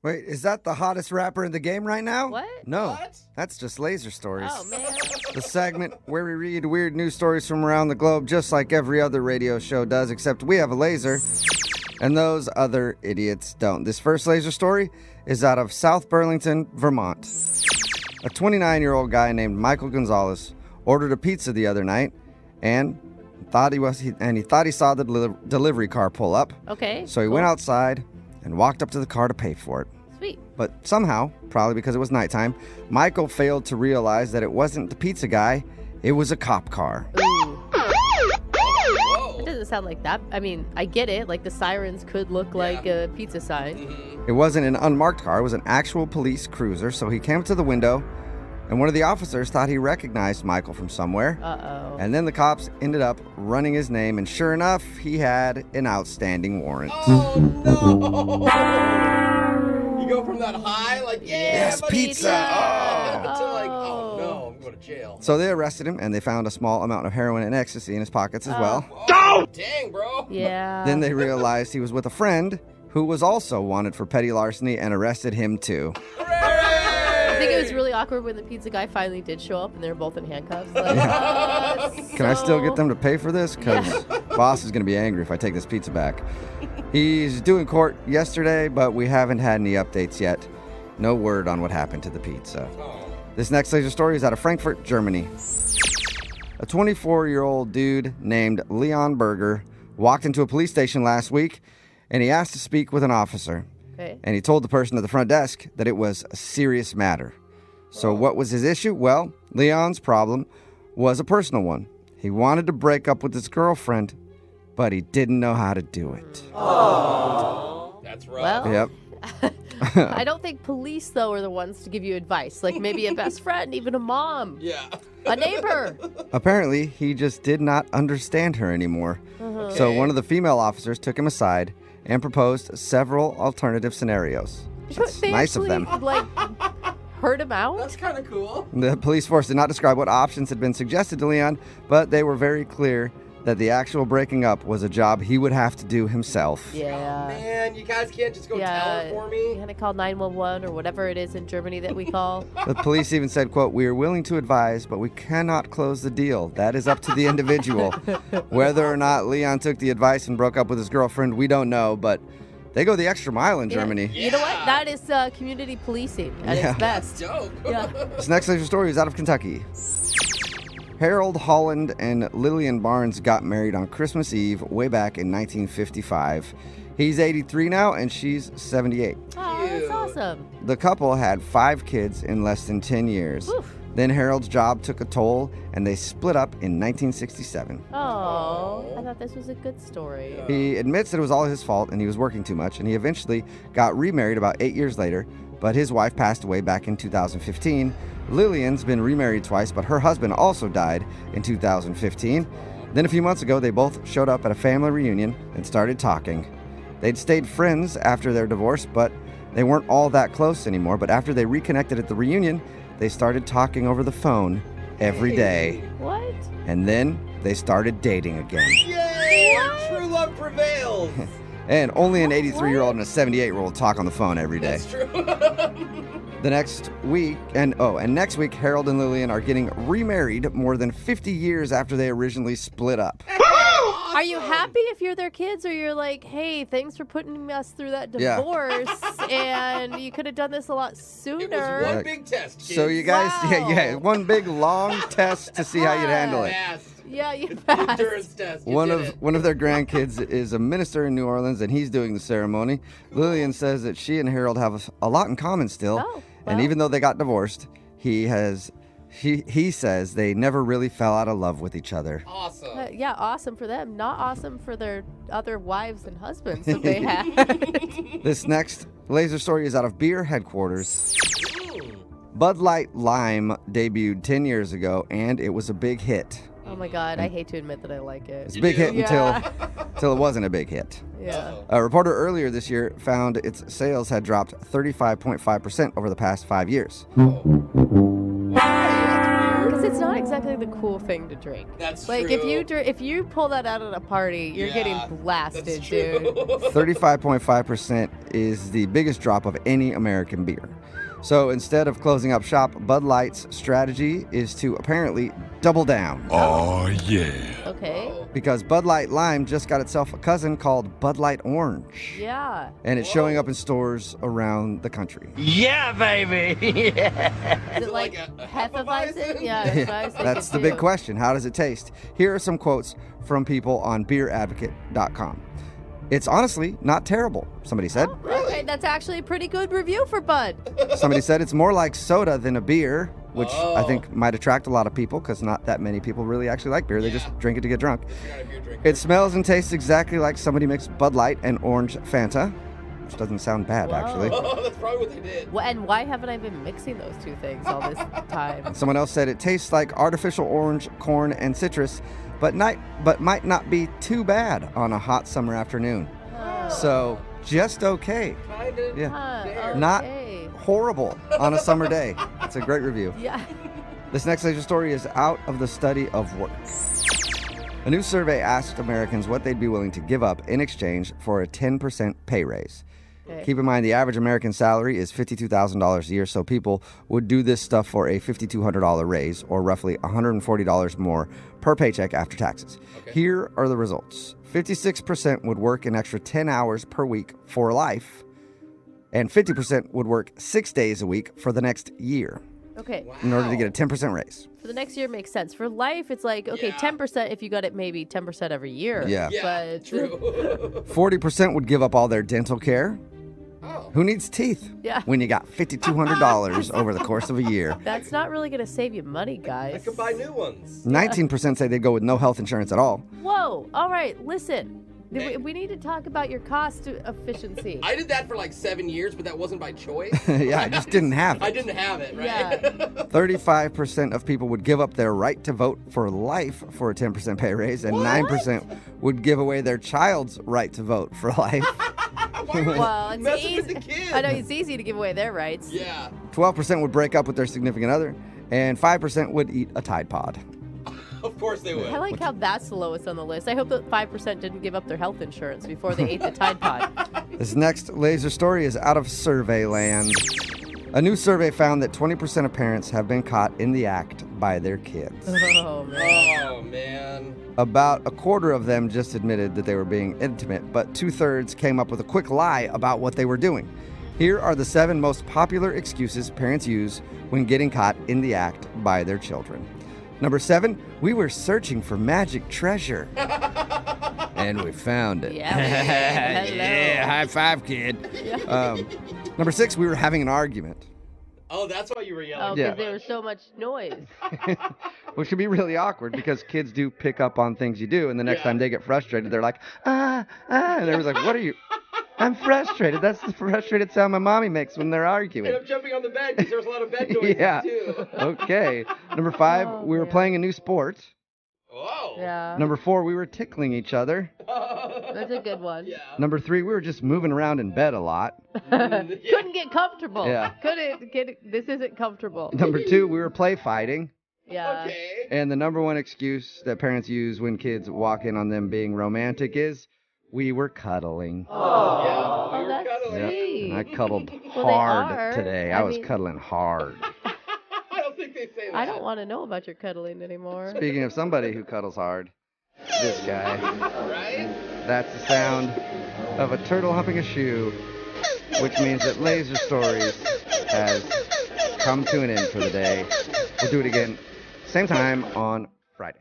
Wait, is that the hottest rapper in the game right now? What? No, What? that's just Laser Stories. Oh, man. The segment where we read weird news stories from around the globe, just like every other radio show does, except we have a laser, and those other idiots don't. This first laser story is out of South Burlington, Vermont. A 29-year-old guy named Michael Gonzalez ordered a pizza the other night, and thought he saw the delivery car pull up. Okay. So he went outside and walked up to the car to pay for it. Sweet. But somehow, probably because it was nighttime, Michael failed to realize that it wasn't the pizza guy, it was a cop car. Ooh. Whoa. It doesn't sound like that. I mean, I get it. Like, the sirens could look like a pizza sign. It wasn't an unmarked car, it was an actual police cruiser, so he came to the window, and one of the officers thought he recognized Michael from somewhere. Uh-oh. And then the cops ended up running his name, and sure enough, he had an outstanding warrant. Oh, no. You go from that high, like, Yes, buddy, pizza. to like, oh, no, I'm going to jail. So they arrested him, and they found a small amount of heroin and ecstasy in his pockets as well. Oh, dang, bro. Yeah. Then they realized he was with a friend who was also wanted for petty larceny and arrested him too. I think it was really awkward when the pizza guy finally did show up and they were both in handcuffs. Like, Can I still get them to pay for this? Because boss is going to be angry if I take this pizza back. He's due in court yesterday, but we haven't had any updates yet. No word on what happened to the pizza. This next laser story is out of Frankfurt, Germany. A 24-year-old dude named Leon Berger walked into a police station last week, and he asked to speak with an officer. Okay. And he told the person at the front desk that it was a serious matter. So what was his issue? Well, Leon's problem was a personal one. He wanted to break up with his girlfriend, but he didn't know how to do it. That's rough. Well, Yep. I don't think police, though, are the ones to give you advice. Like maybe a best friend, even a mom, Yeah. a neighbor. Apparently, he just did not understand her anymore. So one of the female officers took him aside and proposed several alternative scenarios. That's They nice of actually, them. like, heard him out? That's kind of cool. The police force did not describe what options had been suggested to Leon, but they were very clear that the actual breaking up was a job he would have to do himself. Yeah. Man, you guys can't just go tell her for You me. had to call 911 or whatever it is in Germany that we call. The police even said, quote, "We are willing to advise, but we cannot close the deal. That is up to the individual." Whether or not Leon took the advice and broke up with his girlfriend, we don't know, but they go the extra mile in Germany. You know what? That is community policing at Yeah. its best. Dope. Yeah. This next laser story is out of Kentucky. Harold Holland and Lillian Barnes got married on Christmas Eve way back in 1955. He's 83 now, and she's 78. Oh, that's Cute. awesome. The couple had 5 kids in less than 10 years. Oof. Then Harold's job took a toll, and they split up in 1967. Oh, I thought this was a good story. He admits that it was all his fault, and he was working too much, and he eventually got remarried about 8 years later, but his wife passed away back in 2015. Lillian's been remarried twice, but her husband also died in 2015. Then a few months ago, they both showed up at a family reunion and started talking. They'd stayed friends after their divorce, but they weren't all that close anymore. But after they reconnected at the reunion, they started talking over the phone every day. What? And then they started dating again. Yay! True love prevails. And only an 83-year-old and a 78-year-old talk on the phone every day. That's true. The next week, and next week, Harold and Lillian are getting remarried more than 50 years after they originally split up. Are you happy if you're their kids, or you're like, hey, thanks for putting us through that Yeah. divorce, and you could have done this a lot sooner? It was one big test, kids. So you guys, Wow. yeah, one big long test to see how you'd handle it. Passed. Yeah, you The passed. endurance test. You One did of it. one of their grandkids is a minister in New Orleans, and he's doing the ceremony. Lillian says that she and Harold have a lot in common still, Oh, and well. even though they got divorced, he says they never really fell out of love with each other. Awesome. Yeah, awesome for them. Not awesome for their other wives and husbands that they had. This next laser story is out of Beer Headquarters. Mm. Bud Light Lime debuted 10 years ago, and it was a big hit. Oh my God, I hate to admit that I like it. It's a big hit Yeah. until it wasn't a big hit. Yeah. A reporter earlier this year found its sales had dropped 35.5% over the past 5 years. Because it's not exactly the cool thing to drink. That's like true. if you pull that out at a party, you're getting blasted, that's true. dude. 35.5% is the biggest drop of any American beer. So instead of closing up shop, Bud Light's strategy is to apparently double down. Oh, yeah. Okay. Because Bud Light Lime just got itself a cousin called Bud Light Orange. Yeah. And it's showing up in stores around the country. Yeah, baby. Is it like Hefeweizen? Yeah, that's what I was thinking That's the big too. question. How does it taste? Here are some quotes from people on beeradvocate.com. It's honestly not terrible, somebody said. Okay, that's actually a pretty good review for Bud. Somebody said it's more like soda than a beer, which I think might attract a lot of people because not that many people really actually like beer. They just drink it to get drunk. It smells and tastes exactly like somebody mixed Bud Light and orange Fanta, which doesn't sound bad, actually. Oh, that's probably what they did. Well, and why haven't I been mixing those two things all this time? Someone else said it tastes like artificial orange, corn, and citrus, but might not be too bad on a hot summer afternoon. So, just okay. Kind of. Yeah. Not horrible on a summer day. It's a great review. Yeah. This next laser story is out of the study of work. A new survey asked Americans what they'd be willing to give up in exchange for a 10% pay raise. Okay. Keep in mind, the average American salary is $52,000 a year, so people would do this stuff for a $5,200 raise, or roughly $140 more per paycheck after taxes. Here are the results. 56% would work an extra 10 hours per week for life, and 50% would work 6 days a week for the next year Okay. in order to get a 10% raise. For the next year makes sense. For life, it's like, okay, 10% if you got it maybe 10% every year. Yeah. Yeah, But true. 40% would give up all their dental care. Oh. Who needs teeth Yeah. when you got $5,200 over the course of a year? that's not really going to save you money, I guys. could buy new ones. 19% say they'd go with no health insurance at all. Whoa. All right, listen. We need to talk about your cost efficiency. I did that for like 7 years, but that wasn't by choice. Yeah, I just didn't have I it. didn't have it, right? Yeah. 35% of people would give up their right to vote for life for a 10% pay raise, and 9% would give away their child's right to vote for life. Well, it's Messing easy. with the kids. I know it's easy to give away their rights. Yeah. 12% would break up with their significant other, and 5% would eat a Tide Pod. Of course they would. I like how that's the lowest on the list. I hope that 5% didn't give up their health insurance before they ate the Tide Pod. This next laser story is out of survey land. A new survey found that 20% of parents have been caught in the act by their kids. Oh, man. Oh, man. About a quarter of them just admitted that they were being intimate, but 2/3 came up with a quick lie about what they were doing. Here are the 7 most popular excuses parents use when getting caught in the act by their children. Number 7, we were searching for magic treasure. And we found it. Yeah. Hello. Yeah, high five, kid. Number 6, we were having an argument. Oh, that's why you were yelling. Oh, because Yeah. there was so much noise. Which can be really awkward because kids do pick up on things you do, and the next Yeah. time they get frustrated, they're like, and everyone's like, what are you? I'm frustrated. That's the frustrated sound my mommy makes when they're And arguing. I'm jumping on the bed because there's a lot of bed noises, Yeah. too. Okay. Number 5, Oh, we were man. playing a new sport. Whoa. Yeah. Number 4, we were tickling each other. That's a good one. Yeah. Number 3, we were just moving around in bed a lot. Couldn't get comfortable. Yeah. Couldn't get. This isn't comfortable. Number 2, we were play fighting. Yeah. Okay. And the number 1 excuse that parents use when kids walk in on them being romantic is, we were cuddling. Yeah, Oh, we were that's cuddling. sweet. I cuddled Well, they hard are. today. I I was mean- cuddling hard. I don't think they say that. I don't want to know about your cuddling anymore. Speaking of somebody who cuddles hard, this guy. Right? That's the sound of a turtle humping a shoe, which means that Laser Stories has come to an end for the day. We'll do it again, same time on Friday.